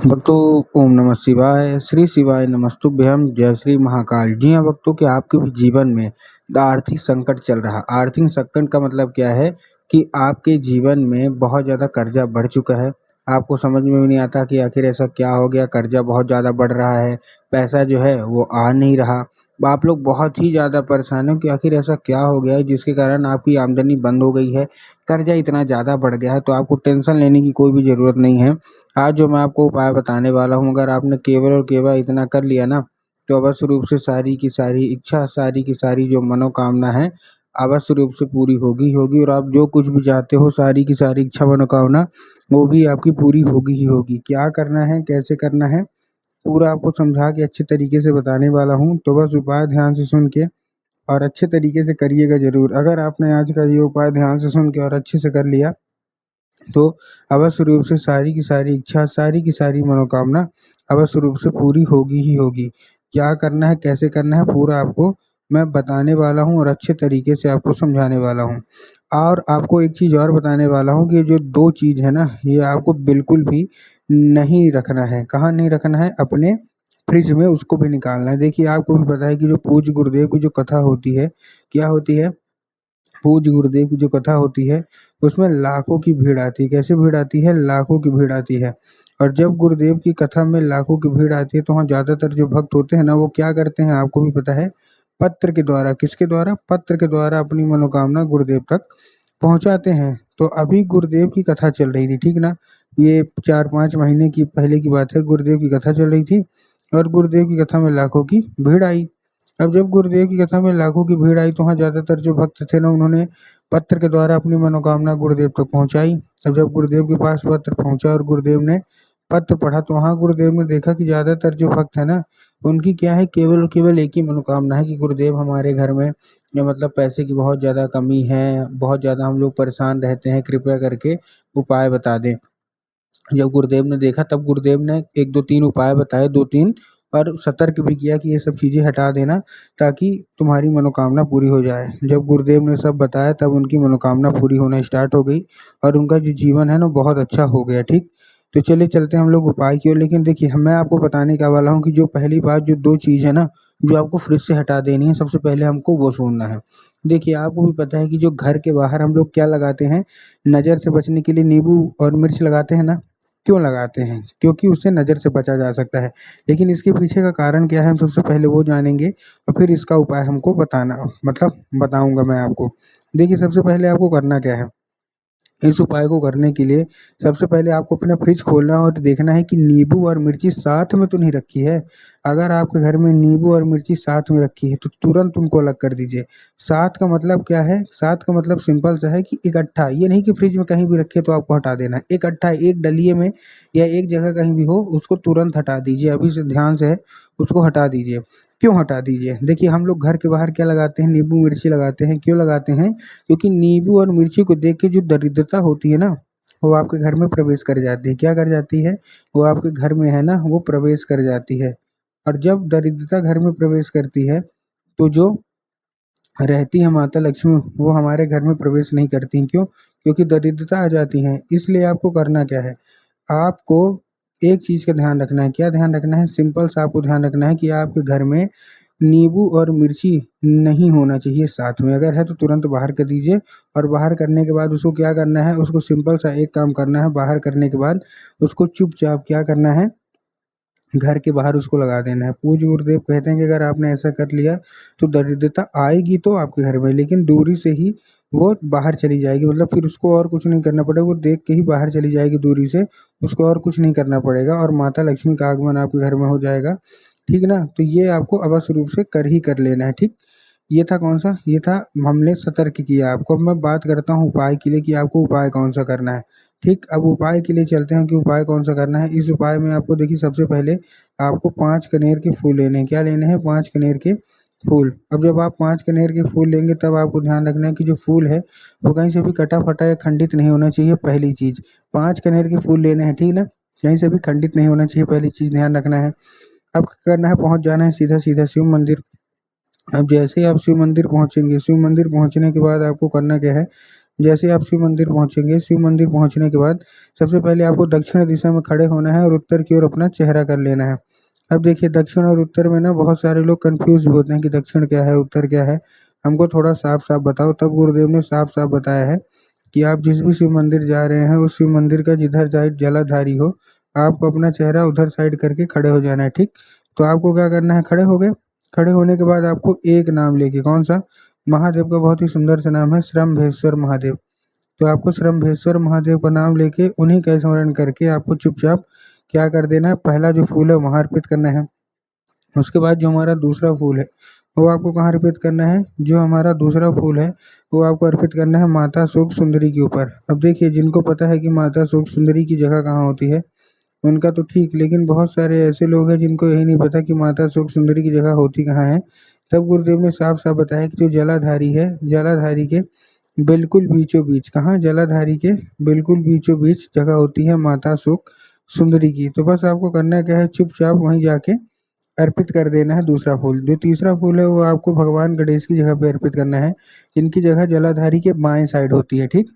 भक्तों, ओम नमः शिवाय, श्री शिवाय नमस्तुभ्यम, जय श्री महाकाल। जी हाँ भक्तों, कि आपके भी जीवन में आर्थिक संकट चल रहा। आर्थिक संकट का मतलब क्या है कि आपके जीवन में बहुत ज़्यादा कर्जा बढ़ चुका है। आपको समझ में भी नहीं आता कि आखिर ऐसा क्या हो गया, कर्जा बहुत ज़्यादा बढ़ रहा है, पैसा जो है वो आ नहीं रहा। आप लोग बहुत ही ज़्यादा परेशान हो कि आखिर ऐसा क्या हो गया है जिसके कारण आपकी आमदनी बंद हो गई है, कर्जा इतना ज़्यादा बढ़ गया है। तो आपको टेंशन लेने की कोई भी ज़रूरत नहीं है। आज जो मैं आपको उपाय बताने वाला हूँ, अगर आपने केवल और केवल इतना कर लिया ना, तो अवश्य रूप से सारी की सारी इच्छा, सारी की सारी जो मनोकामना है, अवश्य रूप से पूरी होगी ही होगी। और आप जो कुछ भी चाहते हो, सारी की सारी इच्छा मनोकामना वो भी आपकी पूरी होगी ही होगी। क्या करना है, कैसे करना है, पूरा आपको समझा के अच्छे तरीके से बताने वाला हूँ। तो बस उपाय ध्यान से सुन के और अच्छे तरीके से करिएगा ज़रूर। अगर आपने आज का ये उपाय ध्यान से सुन के और अच्छे से कर लिया, तो अवश्य रूप से सारी की सारी इच्छा, सारी की सारी मनोकामना अवश्य रूप से पूरी होगी ही होगी। क्या करना है, कैसे करना है, पूरा आपको मैं बताने वाला हूँ और अच्छे तरीके से आपको समझाने वाला हूँ। और आपको एक चीज़ और बताने वाला हूँ कि ये जो 2 चीज़ है ना, ये आपको बिल्कुल भी नहीं रखना है। कहाँ नहीं रखना है? अपने फ्रिज में उसको भी निकालना है। देखिए, आपको भी पता है कि जो पूज्य गुरुदेव की जो कथा होती है, क्या होती है? पूज्य गुरुदेव की जो कथा होती है, उसमें लाखों की भीड़ आती है। कैसे भीड़ आती है? लाखों की भीड़ आती है। और जब गुरुदेव की कथा में लाखों की भीड़ आती है, तो वहाँ ज़्यादातर जो भक्त होते हैं ना, वो क्या करते हैं आपको भी पता है? पत्र के द्वारा, किसके द्वारा? पत्र के द्वारा अपनी मनोकामना गुरुदेव तक पहुँचाते हैं। तो अभी गुरुदेव की कथा चल रही थी, ठीक ना? ये 4-5 महीने की पहले की बात है, गुरुदेव की कथा चल रही थी और गुरुदेव की कथा में लाखों की भीड़ आई। अब जब गुरुदेव की कथा में लाखों की भीड़ आई, तो वहाँ ज़्यादातर जो भक्त थे ना, उन्होंने पत्र के द्वारा अपनी मनोकामना गुरुदेव तक पहुँचाई। अब जब गुरुदेव के पास पत्र पहुँचा और गुरुदेव ने पत्र पढ़ा, तो वहाँ गुरुदेव ने देखा कि ज़्यादातर जो भक्त है ना, उनकी क्या है, केवल और केवल एक ही मनोकामना है कि गुरुदेव हमारे घर में या मतलब पैसे की बहुत ज़्यादा कमी है, बहुत ज़्यादा हम लोग परेशान रहते हैं, कृपया करके उपाय बता दें। जब गुरुदेव ने देखा, तब गुरुदेव ने 1, 2, 3 उपाय बताए, 2-3, और सतर्क भी किया कि ये सब चीज़ें हटा देना ताकि तुम्हारी मनोकामना पूरी हो जाए। जब गुरुदेव ने सब बताया, तब उनकी मनोकामना पूरी होना स्टार्ट हो गई और उनका जो जीवन है ना, बहुत अच्छा हो गया, ठीक। तो चलिए चलते हैं हम लोग उपाय की ओर। लेकिन देखिए, मैं आपको बताने का वाला हूँ कि जो पहली बात, जो 2 चीज़ है ना, जो आपको फ्रिज से हटा देनी है, सबसे पहले हमको वो छोड़ना है। देखिए, आपको भी पता है कि जो घर के बाहर हम लोग क्या लगाते हैं, नज़र से बचने के लिए नींबू और मिर्च लगाते हैं ना। क्यों लगाते हैं? क्योंकि उससे नज़र से बचा जा सकता है। लेकिन इसके पीछे का कारण क्या है, हम सबसे पहले वो जानेंगे और फिर इसका उपाय हमको बताना, मतलब बताऊँगा मैं आपको। देखिए, सबसे पहले आपको करना क्या है? इस उपाय को करने के लिए सबसे पहले आपको अपना फ्रिज खोलना है और देखना है कि नींबू और मिर्ची साथ में तो नहीं रखी है। अगर आपके घर में नींबू और मिर्ची साथ में रखी है, तो तुरंत उनको अलग कर दीजिए। साथ का मतलब क्या है? साथ का मतलब सिंपल सा है कि इकट्ठा, ये नहीं कि फ्रिज में कहीं भी रखे तो आपको हटा देना है। इकट्ठा एक डलिये में या एक जगह कहीं भी हो, उसको तुरंत हटा दीजिए। अभी से ध्यान से उसको हटा दीजिए। क्यों हटा दीजिए? देखिए, हम लोग घर के बाहर क्या लगाते हैं? नींबू मिर्ची लगाते हैं। क्यों लगाते हैं? क्योंकि नींबू और मिर्ची को देख के जो दरिद्रता होती है ना, वो आपके घर में प्रवेश कर जाती है। क्या कर जाती है? वो आपके घर में है ना, वो प्रवेश कर जाती है। और जब दरिद्रता घर में प्रवेश करती है, तो जो रहती है माता लक्ष्मी, वो हमारे घर में प्रवेश नहीं करती। क्यों? क्योंकि दरिद्रता आ जाती है। इसलिए आपको करना क्या है? आपको एक चीज़ का ध्यान रखना है। क्या ध्यान रखना है? सिंपल सा आपको ध्यान रखना है कि आपके घर में नींबू और मिर्ची नहीं होना चाहिए साथ में। अगर है तो तुरंत बाहर कर दीजिए। और बाहर करने के बाद उसको क्या करना है? उसको सिंपल सा एक काम करना है। बाहर करने के बाद उसको चुपचाप क्या करना है? घर के बाहर उसको लगा देना है। पूज्य गुरुदेव कहते हैं कि अगर आपने ऐसा कर लिया, तो दरिद्रता आएगी तो आपके घर में, लेकिन दूरी से ही वो बाहर चली जाएगी। मतलब फिर उसको और कुछ नहीं करना पड़ेगा, वो देख के ही बाहर चली जाएगी दूरी से। उसको और कुछ नहीं करना पड़ेगा और माता लक्ष्मी का आगमन आपके घर में हो जाएगा। ठीक ना? तो ये आपको अवश्य रूप से कर ही कर लेना है, ठीक? ये था कौन-सा? ये था, हमने सतर्क किया आपको। अब मैं बात करता हूँ उपाय के लिए कि आपको उपाय कौन-सा करना है। ठीक, अब उपाय के लिए चलते हैं कि उपाय कौन-सा करना है। इस उपाय में आपको देखिए, सबसे पहले आपको 5 कनेर के फूल लेने हैं। क्या लेने हैं? 5 कनेर के फूल। अब जब आप 5 कनेर के फूल लेंगे, तब आपको ध्यान रखना है कि जो फूल है, वो कहीं से भी कटा-फटा या खंडित नहीं होना चाहिए, पहली चीज़। 5 कनेर के फूल लेने हैं, ठीक ना? कहीं से भी खंडित नहीं होना चाहिए, पहली चीज़ ध्यान रखना है। अब क्या करना है? पहुँच जाना है सीधा-सीधा शिव मंदिर। अब जैसे ही आप शिव मंदिर पहुँचेंगे, शिव मंदिर पहुँचने के बाद आपको करना क्या है? जैसे आप शिव मंदिर पहुँचेंगे, शिव मंदिर पहुँचने के बाद सबसे पहले आपको दक्षिण दिशा में खड़े होना है और उत्तर की ओर अपना चेहरा कर लेना है। अब देखिए दक्षिण और उत्तर में ना बहुत सारे लोग कन्फ्यूज़ भी होते हैं कि दक्षिण क्या है, उत्तर क्या है? हमको थोड़ा साफ-साफ बताओ। तब गुरुदेव ने साफ-साफ बताया है कि आप जिस भी शिव मंदिर जा रहे हैं, उस शिव मंदिर का जिधर साइड जलाधारी हो, आपको अपना चेहरा उधर साइड करके खड़े हो जाना है, ठीक? तो आपको क्या करना है, खड़े हो गए? खड़े होने के बाद आपको एक नाम लेके, कौन-सा? महादेव का बहुत ही सुंदर सा नाम है श्रम्भेश्वर महादेव। तो आपको श्रम्भेश्वर महादेव का नाम लेके उन्हीं का स्मरण करके आपको चुपचाप क्या कर देना है, पहला जो फूल है वहाँ अर्पित करना है। उसके बाद जो हमारा दूसरा फूल है, वो आपको कहाँ अर्पित करना है? जो हमारा दूसरा फूल है, वो आपको अर्पित करना है माता शुक सुंदरी के ऊपर। अब देखिए जिनको पता है कि माता शुक सुंदरी की जगह कहाँ होती है, उनका तो ठीक, लेकिन बहुत सारे ऐसे लोग हैं जिनको यही नहीं पता कि माता शुक सुंदरी की जगह होती कहाँ है। तब गुरुदेव ने साफ-साफ बताया कि जो जलाधारी है, जलाधारी के बिल्कुल बीचों-बीच, कहाँ? जलाधारी के बिल्कुल बीचों-बीच जगह होती है माता शुक सुंदरी की। तो बस आपको करना क्या है, चुपचाप वहीं जाके अर्पित कर देना है दूसरा फूल। जो तीसरा फूल है वो आपको भगवान गणेश की जगह पे अर्पित करना है, जिनकी जगह जलाधारी के बाएँ साइड होती है, ठीक?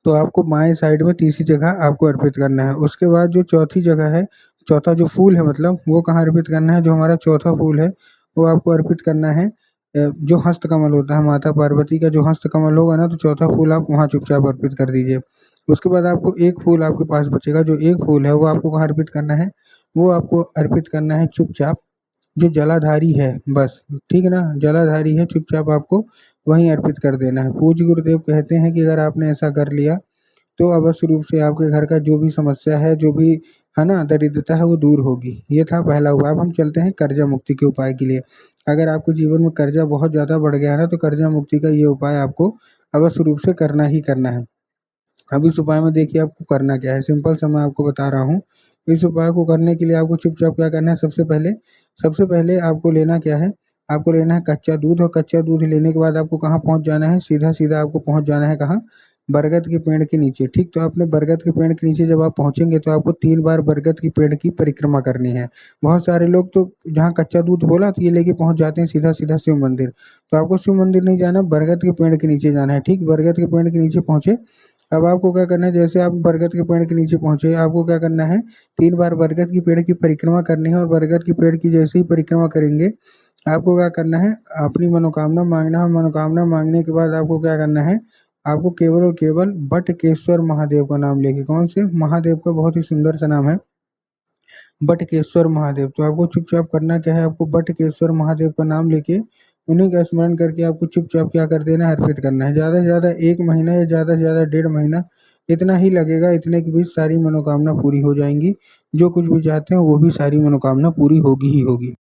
तो आपको बाएँ साइड में तीसरी जगह आपको अर्पित करना है। उसके बाद जो चौथी जगह है, चौथा जो फूल है मतलब, वो कहाँ अर्पित करना है? जो हमारा चौथा फूल है, वो आपको अर्पित करना है जो हस्तकमल होता है, माता पार्वती का जो हस्तकमल होगा ना, तो चौथा फूल आप वहाँ चुपचाप अर्पित कर दीजिए। उसके बाद आपको एक फूल आपके पास बचेगा, जो एक फूल है वो आपको कहाँ अर्पित करना है? वो आपको अर्पित करना है चुपचाप जो जलाधारी है, बस, ठीक है ना? जलाधारी है, चुपचाप आपको वहीं अर्पित कर देना है। पूज्य गुरुदेव कहते हैं कि अगर आपने ऐसा कर लिया, तो अवश्य रूप से आपके घर का जो भी समस्या है, जो भी है ना दरिद्रता है, वो दूर होगी। ये था पहला उपाय। अब हम चलते हैं कर्जा मुक्ति के उपाय के लिए। अगर आपके जीवन में कर्जा बहुत ज़्यादा बढ़ गया है ना, तो कर्जा मुक्ति का ये उपाय आपको अवश्य रूप से करना ही करना है। अब इस उपाय में देखिए आपको करना क्या है, सिंपल सा मैं आपको बता रहा हूँ। इस उपाय को करने के लिए आपको चुपचाप क्या करना है, सबसे पहले आपको लेना क्या है, आपको लेना है कच्चा दूध, और कच्चा दूध लेने के बाद आपको कहाँ पहुँच जाना है, सीधा-सीधा आपको पहुँच जाना है कहाँ? बरगद के पेड़ के नीचे, ठीक? तो आपने बरगद के पेड़ के नीचे जब आप पहुँचेंगे, तो आपको 3 बार बरगद के पेड़ की परिक्रमा करनी है। बहुत सारे लोग तो जहाँ कच्चा दूध बोला, तो ये लेके पहुँच जाते हैं सीधा-सीधा शिव मंदिर। तो आपको शिव मंदिर नहीं जाना, बरगद के पेड़ के नीचे जाना है, ठीक? बरगद के पेड़ के नीचे पहुँचे, अब आपको क्या करना है, जैसे आप बरगद के पेड़ के नीचे पहुँचे, आपको क्या करना है, 3 बार बरगद के पेड़ की परिक्रमा करनी है, और बरगद के पेड़ की जैसे ही परिक्रमा करेंगे, आपको क्या करना है, अपनी मनोकामना माँगना है। मनोकामना माँगने के बाद आपको क्या करना है, आपको केवल और केवल बटकेश्वर महादेव का नाम लेके, कौन से? महादेव का बहुत ही सुंदर सा नाम है, बटकेश्वर महादेव। तो आपको चुपचाप करना क्या है, आपको बटकेश्वर महादेव का नाम लेके उन्हीं का स्मरण करके आपको चुपचाप क्या कर देना है, अर्पित करना है। ज़्यादा से ज़्यादा 1 महीना या ज़्यादा से ज़्यादा 1.5 महीना इतना ही लगेगा, इतने के बीच सारी मनोकामना पूरी हो जाएँगी। जो कुछ भी चाहते हैं वो भी सारी मनोकामना पूरी होगी ही होगी।